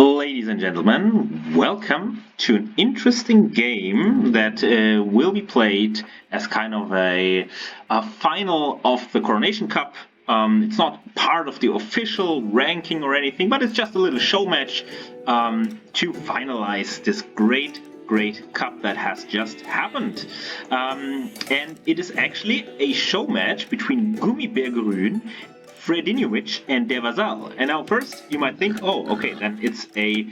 Ladies and gentlemen, welcome to an interesting game that will be played as kind of a final of the Coronation Cup. It's not part of the official ranking or anything, but it's just a little show match to finalize this great cup that has just happened. And it is actually a show match between Gummibaer Fredi and der Vasall. And now first you might think, oh, okay, then it's a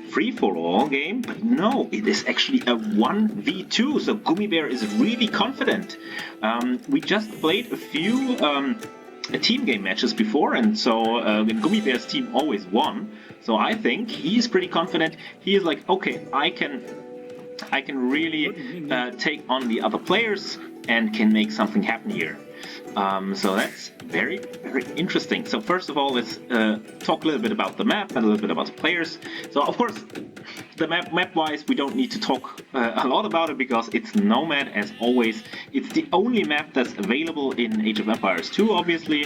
free-for-all game, but no, it is actually a 1v2, so Gummibaer is really confident. We just played a few team game matches before, and so Gummibaer's team always won, so I think he's pretty confident. He is like, okay, I can really take on the other players and can make something happen here. So that's very interesting. So first of all, let's talk a little bit about the map and a little bit about the players. So of course, the map-wise, we don't need to talk a lot about it because it's Nomad as always. It's the only map that's available in Age of Empires 2, obviously.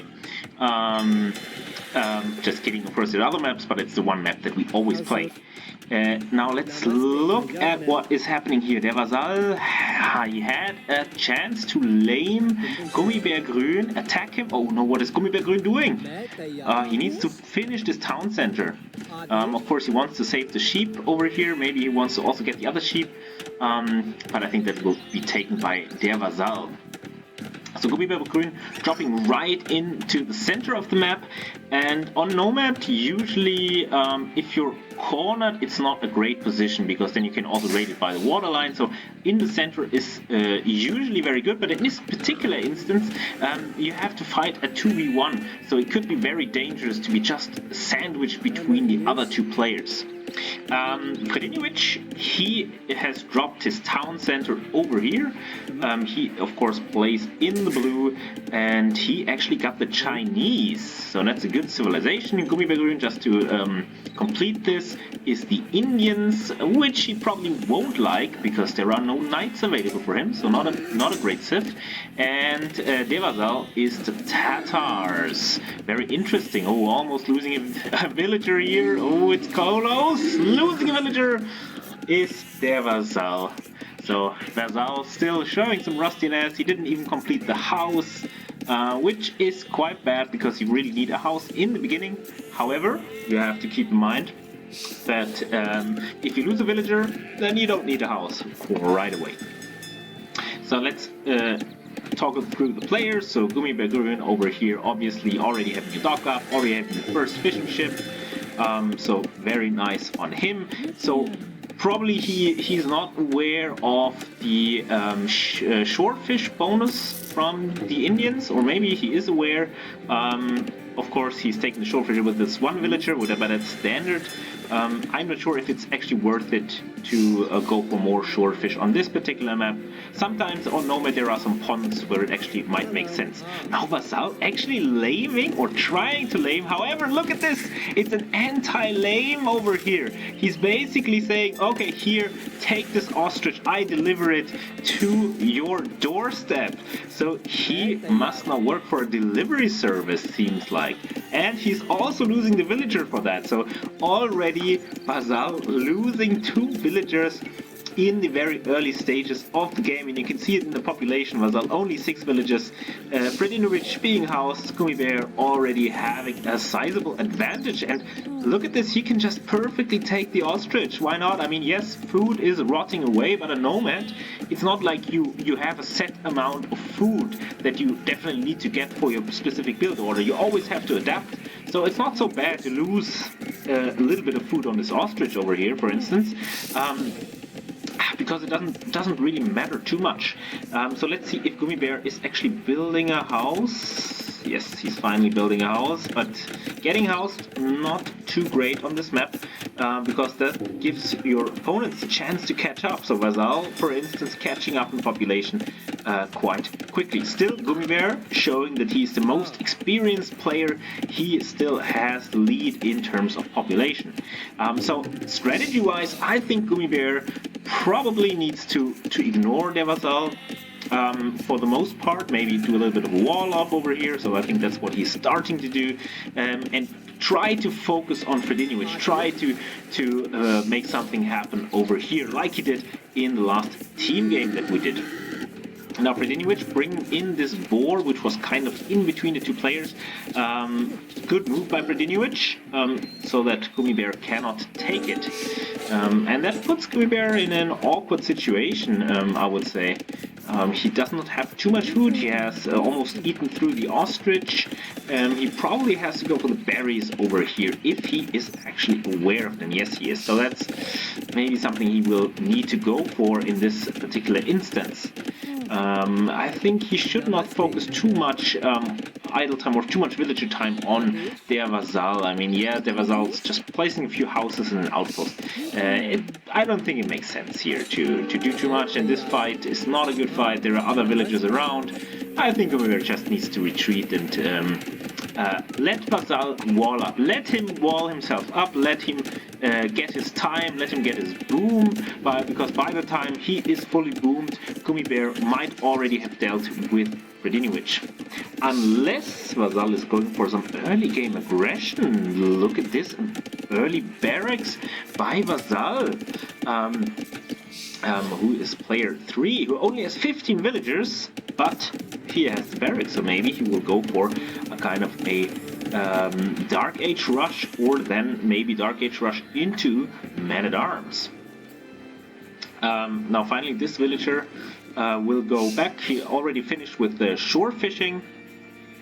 Just kidding, of course, there are other maps, but it's the one map that we always play. Now let's look at what is happening here. Der Vasall, he had a chance to lame Gummibaer Grün, attack him. Oh no, what is Gummibaer Grün doing? He needs to finish this town center. Of course, he wants to save the sheep over here. Maybe he wants to also get the other sheep. But I think that will be taken by Der Vasall. So Gummibaer Grün dropping right into the center of the map, and on Nomad usually if you're cornered it's not a great position because then you can also raid it by the waterline, so in the center is usually very good, but in this particular instance you have to fight a 2v1, so it could be very dangerous to be just sandwiched between the other two players. Fredi, he has dropped his town center over here. He of course plays in the blue, and he actually got the Chinese, so that's a good civilization. In Gummibaer Grün, just to complete this, is the Indians, which he probably won't like because there are no knights available for him, so not a great civ. And der Vasall is the Tatars. Very interesting. Oh, almost losing a villager here. Oh, it's close. Losing a villager is der Vasall. So Vasall still showing some rustiness. He didn't even complete the house, which is quite bad because you really need a house in the beginning. However, you have to keep in mind that if you lose a villager, then you don't need a house right away. So let's talk through the players. So Gummibaer Grün over here, obviously already having a dock up, already having the first fishing ship. So very nice on him. So probably he's not aware of the short fish bonus from the Indians, or maybe he is aware. Of course, he's taking the short fish with this one villager, but that's standard. I'm not sure if it's actually worth it to go for more short fish on this particular map. Sometimes on Nomad there are some ponds where it actually might make sense. Now Vasall actually laming or trying to lame. However, look at this. It's an anti-lame over here. He's basically saying, okay, here, take this ostrich. I deliver it to your doorstep. So he must now work for a delivery service, seems like. And he's also losing the villager for that. So already Vasall losing 2 villagers in the very early stages of the game, and you can see it in the population. Vasall only 6 villages, Fredi being housed, Gummibaer already having a sizable advantage. And look at this, he can just perfectly take the ostrich. Why not? I mean, yes, food is rotting away, but a Nomad, it's not like you have a set amount of food that you definitely need to get for your specific build order. You always have to adapt, so it's not so bad to lose a little bit of food on this ostrich over here, for instance. Because it doesn't really matter too much. So let's see if Gummibaer is actually building a house. Yes, he's finally building a house, but getting housed not too great on this map because that gives your opponents a chance to catch up. So Vasall, for instance, catching up in population quite quickly. Still, Gummibaer showing that he's the most experienced player. He still has the lead in terms of population. So strategy-wise, I think Gummibaer probably needs to ignore der Vasall for the most part, maybe do a little bit of a wall up over here, so I think that's what he's starting to do, and try to focus on Fredi, try to make something happen over here, like he did in the last team game that we did. Now Fredi bringing in this boar, which was kind of in between the two players. Good move by Fredi, so that Gummibaer cannot take it. And that puts Gummibaer in an awkward situation, I would say. He does not have too much food. He has almost eaten through the ostrich. He probably has to go for the berries over here if he is actually aware of them. Yes, he is. So that's maybe something he will need to go for in this particular instance. I think he should not focus too much idle time or too much villager time on their Vasall. I mean, yeah, their Vasall is just placing a few houses in an outpost. I don't think it makes sense here to do too much, and this fight is not a good fight. There are other villagers around. I think Gummibaer just needs to retreat and let Vasall wall up. Let him wall himself up, let him get his time, let him get his boom, because by the time he is fully boomed, Gummibaer might already have dealt with Fredi. Unless Vasall is going for some early game aggression. Look at this, early barracks by Vasall, who is player 3, who only has 15 villagers, but he has the barracks, so maybe he will go for a kind of a Dark Age rush, or then maybe Dark Age rush into Man-at-Arms. Now finally this villager will go back. He already finished with the shore fishing,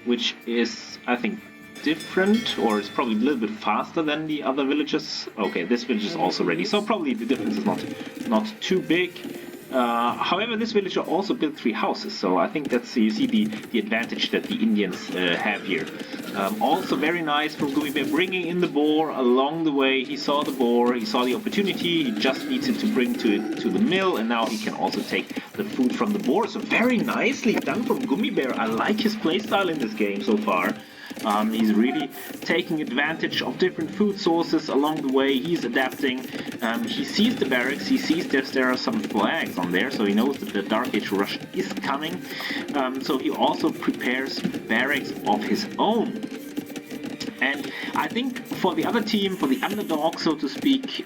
which is, I think, different, or it's probably a little bit faster than the other villages. Okay, this village is also ready, so probably the difference is not too big. However, this villager also built 3 houses, so I think that's, you see the advantage that the Indians have here. Also very nice from Gummibaer bringing in the boar along the way. He saw the boar, he saw the opportunity, he just needs it to bring to the mill, and now he can also take the food from the boar. So very nicely done from Gummibaer. I like his playstyle in this game so far. He's really taking advantage of different food sources along the way. He's adapting. He sees the barracks. He sees there are some flags on there, so he knows that the Dark Age rush is coming. So he also prepares barracks of his own. And I think for the other team, for the underdog, so to speak,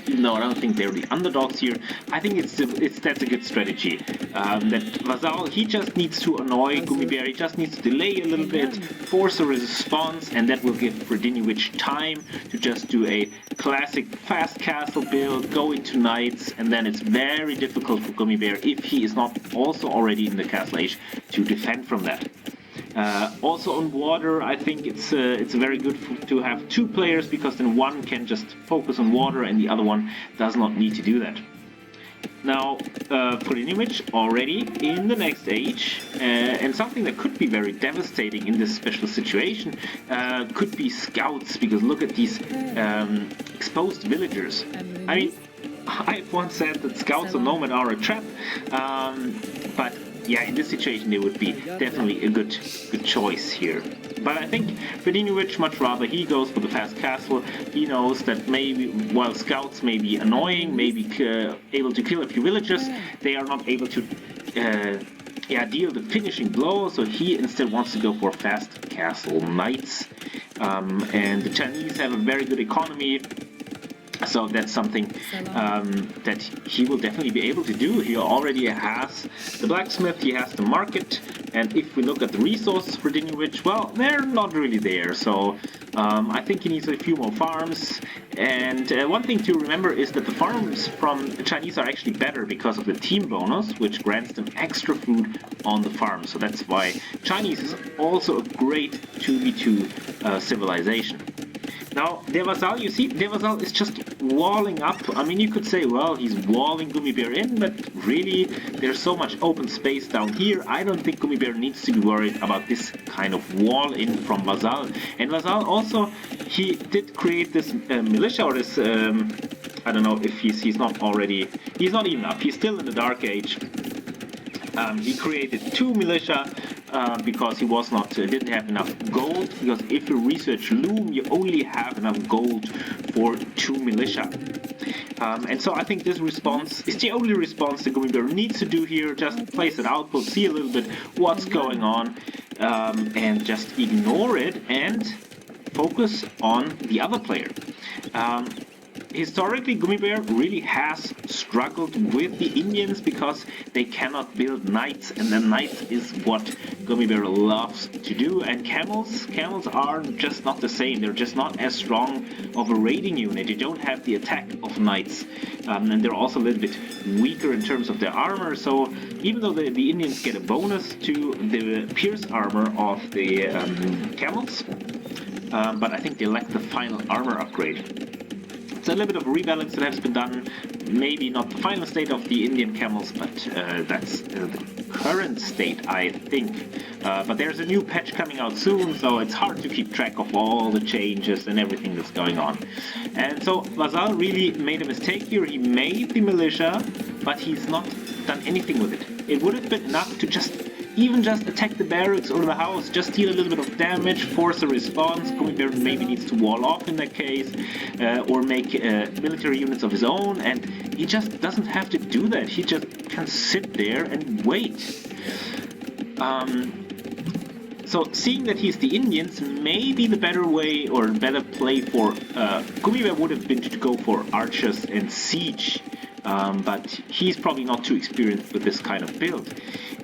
even though I don't think they're the underdogs here, I think that's a good strategy. That Vasall, he just needs to annoy Gummibaer, he just needs to delay a little bit, force a response, and that will give Fredi time to just do a classic fast castle build, go into knights, and then it's very difficult for Gummibaer, if he is not also already in the castle age, to defend from that. Also on water, I think it's very good to have 2 players, because then one can just focus on water and the other one does not need to do that. Now, Fredi already in the next age, and something that could be very devastating in this special situation could be scouts, because look at these exposed villagers. I mean, I've once said that scouts at the moment are a trap, but yeah, in this situation they would be definitely a good choice here. But I think Fredi much rather, he goes for the fast castle. He knows that maybe while scouts may be annoying, maybe able to kill a few villagers, they are not able to deal the finishing blow, so he instead wants to go for fast castle knights. And the Chinese have a very good economy, so that's something that he will definitely be able to do. He already has the blacksmith, he has the market, and if we look at the resources for Fredi, well, they're not really there. So I think he needs a few more farms. And one thing to remember is that the farms from the Chinese are actually better because of the team bonus, which grants them extra food on the farm. So that's why Chinese is also a great 2v2 civilization. Now, their Vasall, you see, their Vasall is just walling up. I mean, you could say, well, he's walling Gummibaer in, but really, there's so much open space down here. I don't think Gummibaer needs to be worried about this kind of wall in from Vasall. And Vasall also, he did create this militia, or this, I don't know if he's not already, he's not even up, he's still in the Dark Age. He created 2 militia, because he was not didn't have enough gold, because if you research Loom, you only have enough gold for 2 militia. And so I think this response is the only response that Gummibaer needs to do here. Just place an output, see a little bit what's going on, and just ignore it. And focus on the other player. Historically, Gummibaer really has struggled with the Indians because they cannot build knights, and the knights is what Gummibaer loves to do. And camels are just not the same. They're just not as strong of a raiding unit. They don't have the attack of knights, and they're also a little bit weaker in terms of their armor. So even though the Indians get a bonus to the pierce armor of the camels, but I think they lack the final armor upgrade. It's a little bit of rebalance that has been done. Maybe not the final state of the Indian camels, but that's the current state, I think. But there's a new patch coming out soon, so it's hard to keep track of all the changes and everything that's going on. And so Vasall really made a mistake here. He made the militia, but he's not done anything with it. It would have been enough to just attack the barracks or the house, just deal a little bit of damage, force a response. Gummibaer maybe needs to wall off in that case, or make military units of his own, and he just doesn't have to do that. He just can sit there and wait. So seeing that he's the Indians, maybe the better way or better play for Gummibaer would have been to go for archers and siege. But he's probably not too experienced with this kind of build.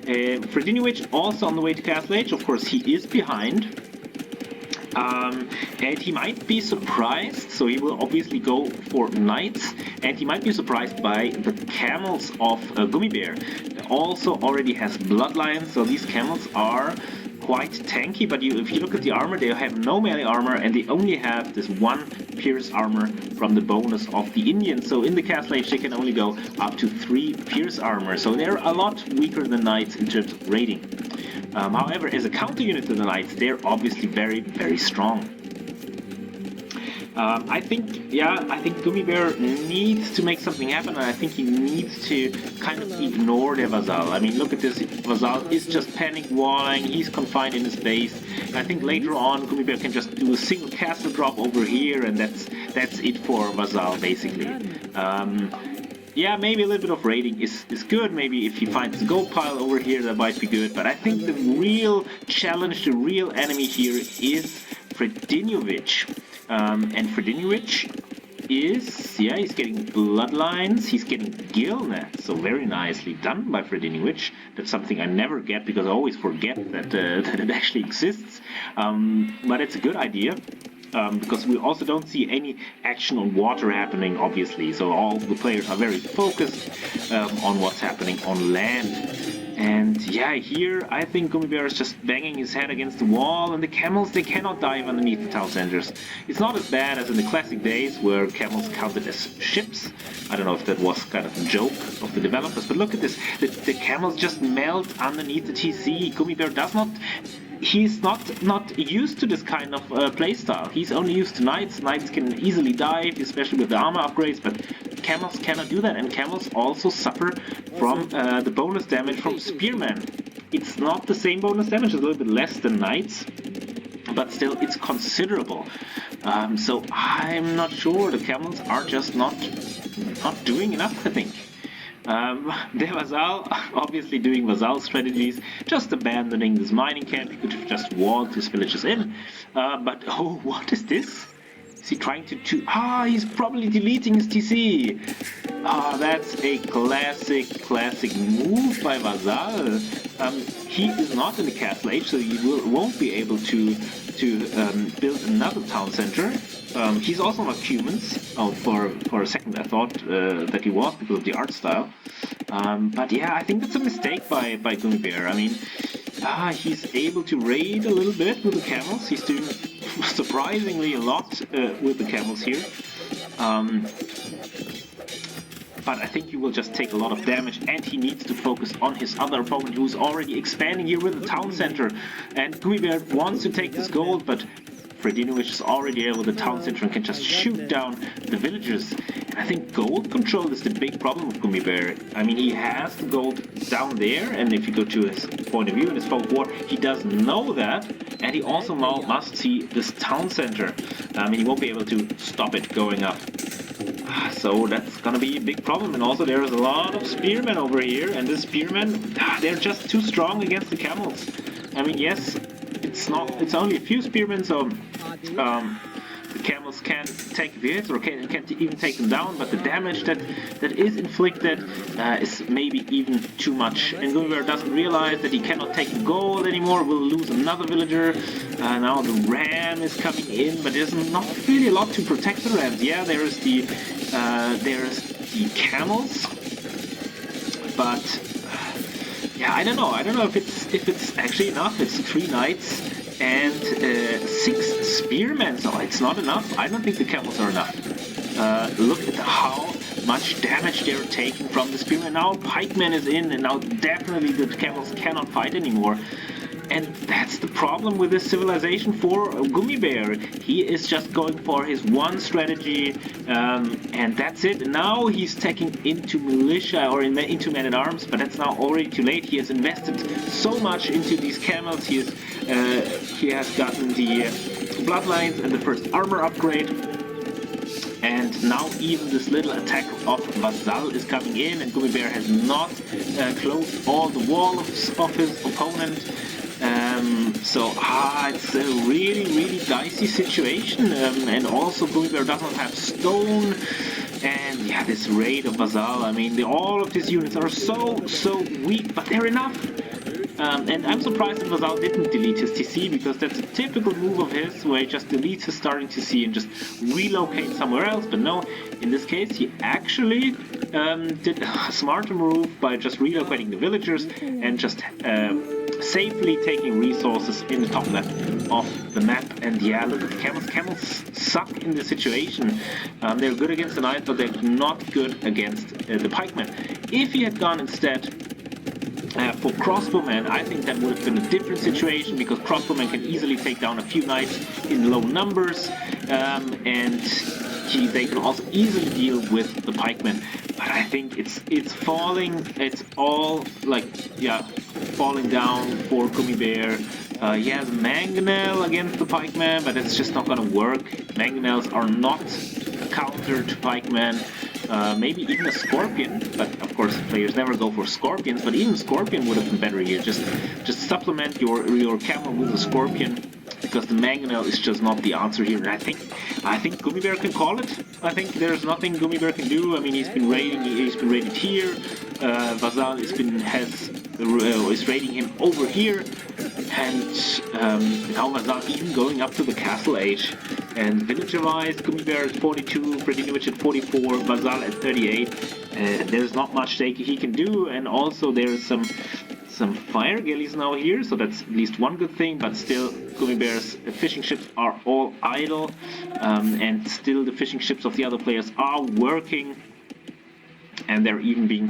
Fredi also on the way to Castle Age. Of course, he is behind. And he might be surprised, so he will obviously go for knights, and he might be surprised by the camels of Gummibaer. Also already has bloodlines, so these camels are quite tanky, but if you look at the armor, they have no melee armor, and they only have this one pierce armor from the bonus of the Indians. So in the Castle Age, they can only go up to 3 pierce armor, so they're a lot weaker than knights in terms of raiding. However, as a counter unit to the knights, they're obviously very, very strong. I think Gummibaer needs to make something happen, and I think he needs to kind of ignore their Vasall. I mean, look at this. Vasall is just panic walling. He's confined in his base. And I think later on, Gummibaer can just do a single castle drop over here, and that's it for Vasall, basically. Yeah, maybe a little bit of raiding is good. Maybe if he finds the gold pile over here, that might be good. But I think the real challenge, the real enemy here is Fredi. And Fredi is, yeah, he's getting bloodlines, he's getting gill nets, so very nicely done by Fredi. That's something I never get because I always forget that it actually exists. But it's a good idea. Because we also don't see any action on water happening, obviously, so all the players are very focused on what's happening on land. And yeah, here I think Gummibaer is just banging his head against the wall, and the camels, they cannot dive underneath the town centers. It's not as bad as in the classic days where camels counted as ships. I don't know if that was kind of a joke of the developers, but look at this. The camels just melt underneath the TC. Gummibaer does not... He's not used to this kind of playstyle. He's only used to knights. Knights can easily dive, especially with the armor upgrades, but camels cannot do that, and camels also suffer from the bonus damage from spearmen. It's not the same bonus damage, it's a little bit less than knights, but still it's considerable. So I'm not sure, the camels are just not doing enough, I think. The Vasall, obviously doing Vasall strategies, just abandoning this mining camp. He could have just walled his villages in, but oh, what is this? Is he trying to he's probably deleting his TC. That's a classic move by Vasall. He is not in the Castle Age, so he won't be able to build another town center. He's also not humans. Oh, for a second I thought that he was because of the art style. But yeah, I think that's a mistake by Gummibaer. I mean, he's able to raid a little bit with the camels. He's doing surprisingly a lot with the camels here. But I think he will just take a lot of damage, and he needs to focus on his other opponent who's already expanding here with the town center. And Gummibaer wants to take this gold, but Fredi is already there with the town center and can just shoot down the villagers. And I think gold control is the big problem with Gummibaer. I mean, he has the gold down there, and if you go to his point of view in his folk war, he does know that, and he also now must see this town center. I mean, he won't be able to stop it going up. So that's gonna be a big problem. And also there's a lot of spearmen over here, and the spearmen, they're just too strong against the camels. I mean, yes, it's only a few spearmen, so The camels can take hits or can't even take them down, but the damage that is inflicted is maybe even too much. And Gummibaer doesn't realize that he cannot take the gold anymore, will lose another villager. Now the ram is coming in, but there's not really a lot to protect the rams. Yeah, there's the camels, but yeah, I don't know if it's actually enough. It's 3 knights and 6 spearmen, so it's not enough. I don't think the camels are enough. Look at how much damage they're taking from the spearmen. Now pikeman is in, and now definitely the camels cannot fight anymore. And that's the problem with this civilization for Gummibaer. He is just going for his one strategy, and that's it. Now he's taking into militia or into men-at-arms, but that's now already too late. He has invested so much into these camels. He has gotten the bloodlines and the first armor upgrade. And now even this little attack of Vasall is coming in, and Gummibaer has not closed all the walls of his opponent. So it's a really dicey situation, and also Gummibaer does not have stone, and yeah, this raid of Vasall, I mean, all of these units are so weak, but they're enough. And I'm surprised that Vasall didn't delete his TC, because that's a typical move of his, where he just deletes his starting TC and just relocates somewhere else. But no, in this case he actually did a smarter move by just relocating the villagers and just safely taking resources in the top left of the map. And yeah, look at the camels. Camels suck in this situation. They're good against the knights, but they're not good against the pikemen. If he had gone instead for crossbowmen, I think that would have been a different situation, because crossbowmen can easily take down a few knights in low numbers, and they can also easily deal with the pikemen. But I think it's falling. It's all falling down for Gummibaer. He has Mangonel against the pikemen, but it's just not gonna work. Mangonels are not a counter to pikemen. Maybe even a scorpion, but of course players never go for scorpions. But even scorpion would have been better here. Just supplement your camel with a scorpion, because the Mangonel is just not the answer here. And I think Gummibaer can call it. I think there's nothing Gummibaer can do. I mean, he's been raiding here. Vasall is raiding him over here, and now Vasall even going up to the castle age. And villager-wise, Gummibaer at 42, Fredi at 44, Vasall at 38. There's not much he can do, and also there's some fire galleys now here, so that's at least one good thing. But still, Gummibaer's fishing ships are all idle, and still the fishing ships of the other players are working, and they're even being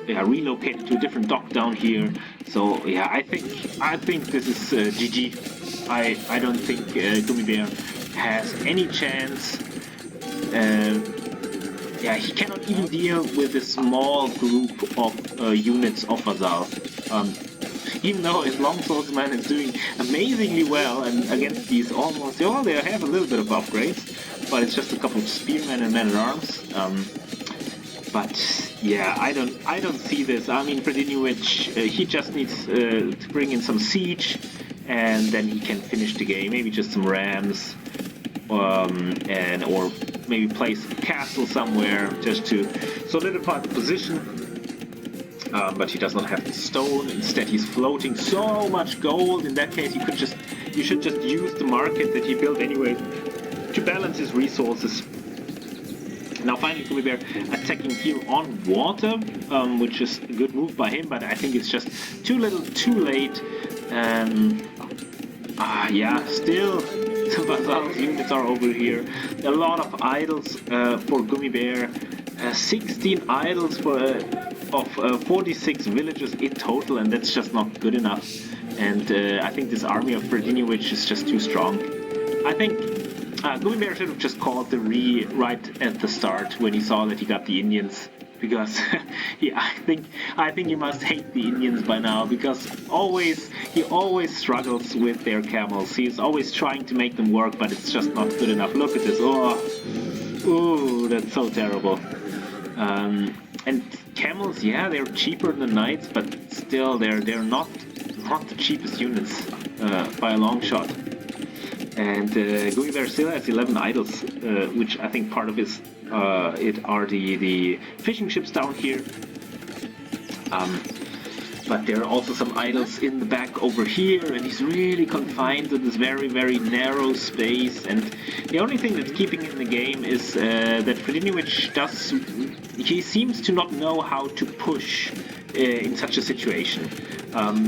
relocated to a different dock down here. So yeah, I think this is GG. I don't think Gummibaer has any chance. Yeah, he cannot even deal with this small group of units of Vasall. Even though his longswordman is doing amazingly well, and against these almost, they have a little bit of upgrades, but it's just a couple of spearmen and men-at-arms. But yeah, I don't see this. I mean, Fredi, he just needs to bring in some siege, and then he can finish the game. Maybe just some rams, or maybe place a castle somewhere just to solidify the position. But he does not have the stone. Instead, he's floating so much gold. In that case, you should just use the market that he built anyway to balance his resources. Now finally, Gummibaer attacking here on water, which is a good move by him, but I think it's just too little, too late. Yeah, still the Vasall's units are over here. A lot of idols for Gummibaer. 16 idols of 46 villages in total, and that's just not good enough. And I think this army of Fredi is just too strong. I think Gummibaer should have just called the right at the start when he saw that he got the Indians, because I think he must hate the Indians by now, because he always struggles with their camels. He's always trying to make them work, but it's just not good enough. Look at this. Oh, that's so terrible. And camels, yeah, they're cheaper than knights, but still they're not the cheapest units by a long shot. And Gummibaer still has 11 idols, which I think part of it are the fishing ships down here. But there are also some idols in the back over here, and he's really confined to this very, very narrow space. And the only thing that's keeping him in the game is that Fredi he seems to not know how to push in such a situation.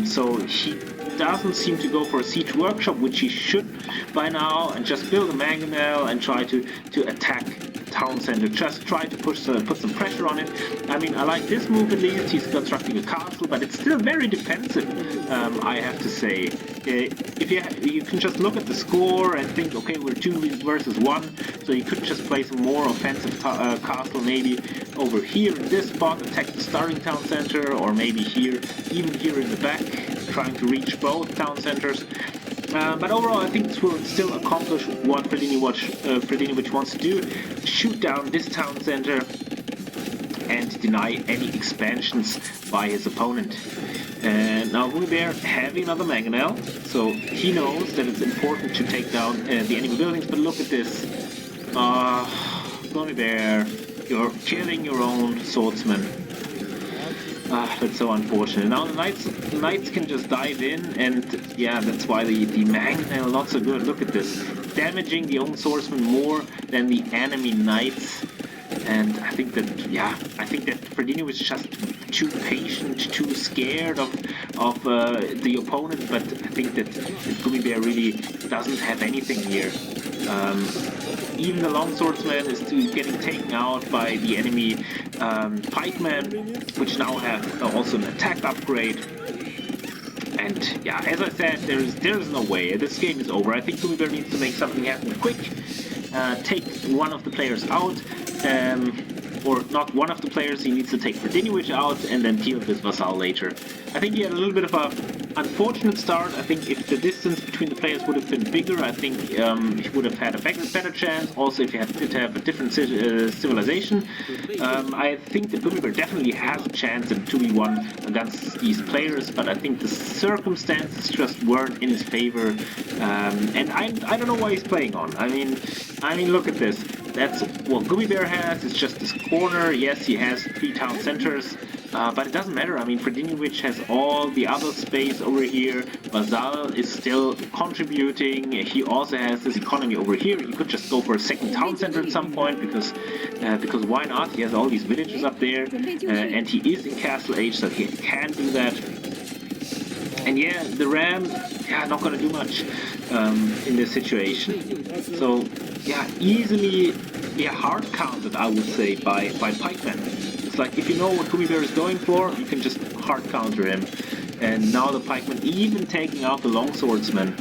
So he doesn't seem to go for a siege workshop, which he should by now, and just build a mangonel and try to attack town center. Just try to put some pressure on it. I mean, I like this move at least. He's constructing a castle, but it's still very defensive, I have to say. If you can just look at the score and think, okay, we're 2 versus 1, so you could just place a more offensive castle maybe over here in this spot, attack the starting town center, or maybe here, even here in the back, trying to reach both town centers. But overall, I think this will still accomplish what Fredi wants to do: shoot down this town center and deny any expansions by his opponent. And now Gummibaer having another mangonel, so he knows that it's important to take down the enemy buildings. But look at this, Gummibaer, you're killing your own swordsman. That's so unfortunate. Now the knights can just dive in, and yeah, that's why the mangonel not so good. Look at this, damaging the own swordsman more than the enemy knights. And I think that Fredi was just too patient, too scared of the opponent. But I think that Gummibaer really doesn't have anything here. Even the long swordsman is getting taken out by the enemy pikemen, which now have also an attack upgrade. And yeah, as I said, there's no way. This game is over. I think Gummibaer needs to make something happen quick. Take one of the players out. Or not one of the players, he needs to take Fredi out and then deal with Vasall later. I think he had a little bit of a unfortunate start. I think if the distance between the players would have been bigger, I think he would have had a better chance. Also, if he did have a different civilization, I think that Gummibaer definitely has a chance in 2v1 against these players, but I think the circumstances just weren't in his favor. And I don't know why he's playing on. I mean, look at this. That's what Gummibaer has. It's just this corner. Yes, he has 3 town centers, but it doesn't matter. I mean, Fredi has all the other space over here. Vasall is still contributing. He also has this economy over here. He could just go for a second town center at some point, because why not? He has all these villages up there, and he is in castle age, so he can do that. And yeah, the ram, not gonna do much in this situation. So yeah, easily hard counted, I would say, by pikemen. It's like, if you know what Gummibaer is going for, you can just hard counter him. And now the pikemen even taking out the long swordsmen,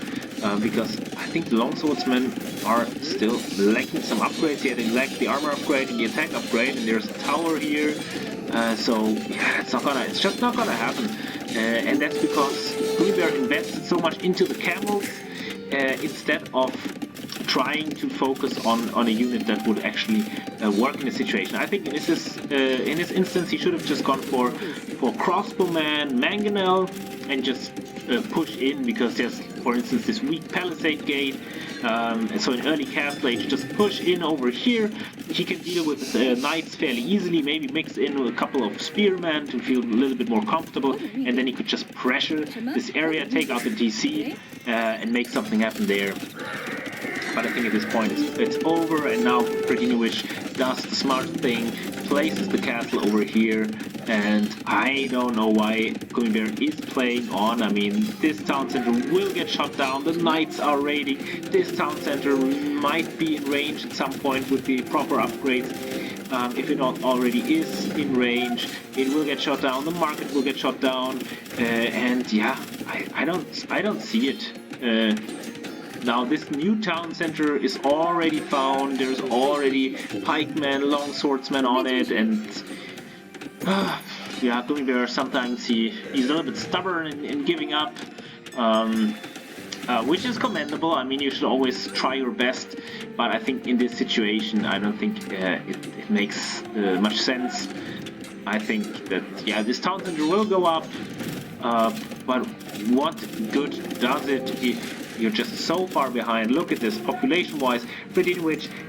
because I think the long swordsmen are still lacking some upgrades here. They lack the armor upgrade and the attack upgrade, and there's a tower here. So yeah, it's just not gonna happen. And that's because Gummibaer invested so much into the camels instead of trying to focus on a unit that would actually work in a situation. I think in this instance he should have just gone for crossbowman, mangonel, and just push in, because there's, for instance, this weak palisade gate. And so in early castle age, just push in over here. He can deal with knights fairly easily, maybe mix in with a couple of spearmen to feel a little bit more comfortable, and then he could just pressure this area, take out the DC, and make something happen there. But I think at this point it's over, and now Fredi does the smart thing, places the castle over here, and I don't know why Gummibaer is playing on. I mean, this town center will get shut down, the knights are raiding, this town center might be in range at some point with the proper upgrades. If it not already is in range, it will get shut down, the market will get shut down, and yeah, I don't see it. Now this new town center is already found, there's already pikemen, long swordsmen on it, and yeah, Gummibaer sometimes he's a little bit stubborn in giving up, which is commendable. I mean, you should always try your best, but I think in this situation I don't think it makes much sense. I think that, yeah, this town center will go up, but what good does it if You're just so far behind. Look at this, population-wise. Fredi,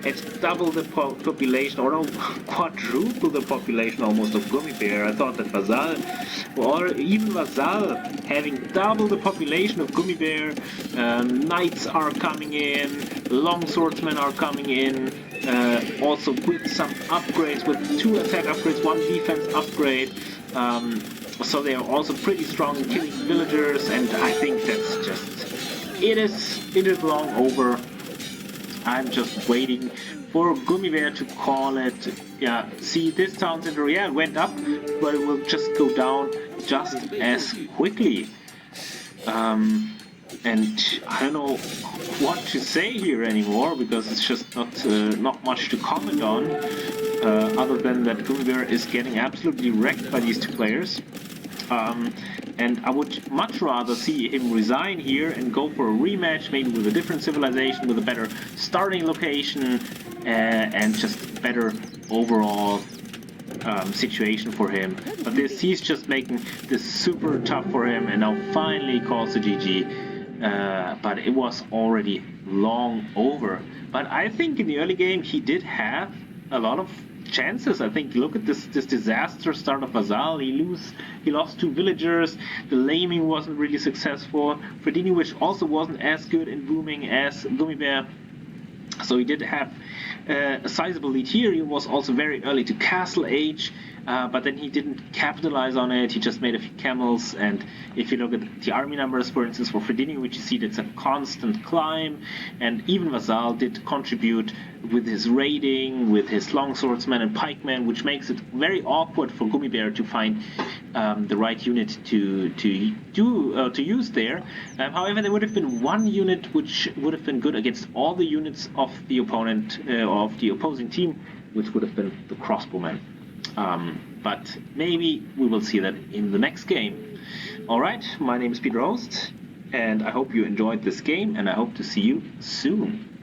it's double the population, or no, quadruple the population almost of Gummibaer. I thought that Vasall, or even Vasall, having double the population of Gummibaer. Knights are coming in, long swordsmen are coming in, also with some upgrades, with 2 attack upgrades, 1 defense upgrade. So they are also pretty strong in killing villagers, and I think that's just... It is long over. I'm just waiting for Gummibaer to call it. Yeah, see, this town center, yeah, went up, but it will just go down just as quickly. And I don't know what to say here anymore, because it's just not much to comment on, other than that Gummibaer is getting absolutely wrecked by these 2 players. And I would much rather see him resign here and go for a rematch, maybe with a different civilization, with a better starting location, and just better overall situation for him. But he's just making this super tough for him, and now finally calls a GG. But it was already long over. But I think in the early game he did have a lot of chances. I think, look at this disaster start of Vasall. He lost 2 villagers. The laming wasn't really successful. Fredi, which also wasn't as good in booming as Gummibaer. So he did have a sizable lead here. He was also very early to Castle Age, but then he didn't capitalize on it. He just made a few camels, and if you look at the army numbers, for instance, for Fredi, which you see that's a constant climb, and even Vasall did contribute with his raiding, with his longswordsmen and pikemen, which makes it very awkward for Gummibaer to find the right unit to use there. However, there would have been one unit which would have been good against all the units of the opponent, of the opposing team, which would have been the crossbowmen. But maybe we will see that in the next game. Alright, my name is Peter Host, and I hope you enjoyed this game, and I hope to see you soon.